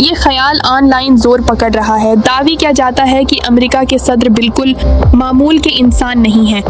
یہ خیال on line زور پکڑ رہا ہے۔ دعوی کیا جاتا ہے کہ امریکہ کے صدر بالکل معمول کے انسان نہیں ہیں،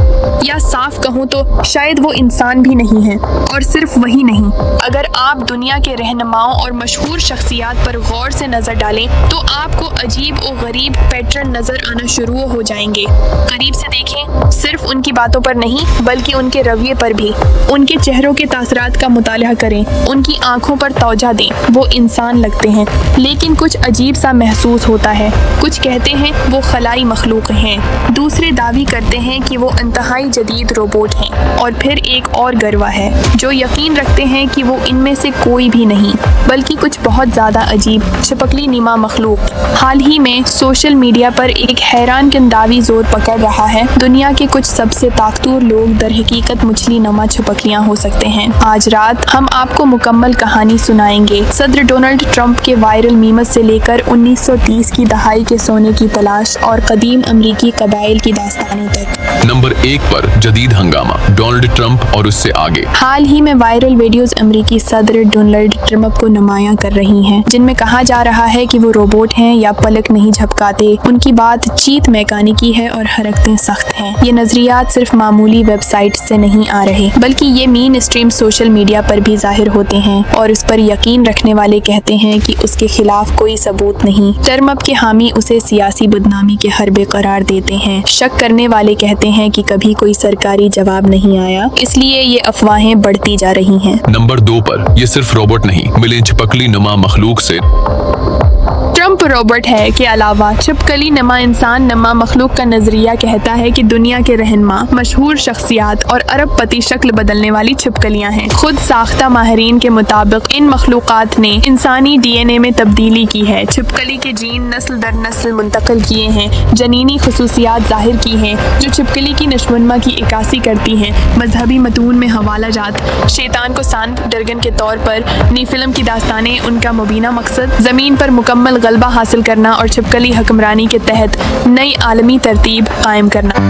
یا صاف کہوں تو شاید وہ انسان بھی نہیں ہیں۔ اور صرف وہی نہیں، اگر آپ دنیا کے رہنماؤں اور مشہور شخصیات پر غور سے نظر ڈالیں تو آپ کو عجیب و غریب پیٹرن نظر آنا شروع ہو جائیں گے۔ قریب سے دیکھیں، صرف ان کی باتوں پر نہیں بلکہ ان کے رویے پر بھی۔ ان کے چہروں کے تاثرات کا مطالعہ کریں، ان کی آنکھوں پر توجہ دیں۔ وہ انسان لگتے ہیں لیکن کچھ عجیب سا محسوس ہوتا ہے۔ کچھ کہتے ہیں وہ خلائی مخلوق ہیں، دوسرے دعوی کرتے ہیں کہ وہ انتہائی جدید روبوٹ ہیں، اور پھر ایک اور گروہ ہے جو یقین رکھتے ہیں کہ وہ ان میں سے کوئی بھی نہیں بلکہ کچھ بہت زیادہ عجیب چھپکلی نما مخلوق۔ حال ہی میں سوشل میڈیا پر ایک حیران کن دعوی زور پکڑ رہا ہے۔ دنیا کے کچھ سب سے طاقتور لوگ در حقیقت مچھلی نما چھپکلیاں ہو سکتے ہیں۔ آج رات ہم آپ کو مکمل کہانی سنائیں گے، صدر ڈونلڈ ٹرمپ کے وائرل میمز سے لے کر 1930 کی دہائی کے سونے کی تلاش اور قدیم امریکی قبائل کی داستانوں تک۔ نمبر 1 پر جدید ہنگامہ، ڈونلڈ ٹرمپ اور اس سے آگے۔ حال ہی میں وائرل ویڈیوز امریکی صدر ڈونلڈ ٹرمپ کو نمایاں کر رہی ہیں، جن میں کہا جا رہا ہے کہ وہ روبوٹ ہیں یا پلک نہیں جھپکاتے، ان کی بات چیت میکانیکی ہے اور حرکتیں سخت ہیں۔ یہ نظریات صرف معمولی ویب سائٹ سے نہیں آ رہے بلکہ یہ مین اسٹریم سوشل میڈیا پر بھی ظاہر ہوتے ہیں، اور اس پر یقین رکھنے والے کہتے ہیں کہ اس کے خلاف کوئی ثبوت نہیں۔ ٹرمپ کے حامی اسے سیاسی بدنامی کے حربے قرار دیتے ہیں۔ شک کرنے والے کہتے ہیں کہ کبھی کوئی سرکاری جواب نہیں آیا، اس لیے یہ افواہیں بڑھتی جا رہی ہیں۔ نمبر 2 پر یہ صرف روبوٹ نہیں، ملے چھپکلی نما مخلوق سے۔ ٹرمپ روبوٹ ہے کے علاوہ چھپکلی نما انسان نما مخلوق کا نظریہ کہتا ہے کہ دنیا کے رہنما، مشہور شخصیات اور ارب پتی شکل بدلنے والی چھپکلیاں ہیں۔ خود ساختہ ماہرین کے مطابق ان مخلوقات نے انسانی ڈی این اے میں تبدیلی کی ہے، چھپکلی کے جین نسل در نسل منتقل کیے ہیں، جنینی خصوصیات ظاہر کی ہیں جو چھپکلی کی نشوونما کی عکاسی کرتی ہیں۔ مذہبی متون میں حوالہ جات شیطان کو سانپ ڈرگن کے طور پر، نیفلم کی داستانیں ان کا مبینہ مقصد زمین پر مکمل غلبہ حاصل کرنا اور چھپکلی حکمرانی کے تحت نئی عالمی ترتیب قائم کرنا۔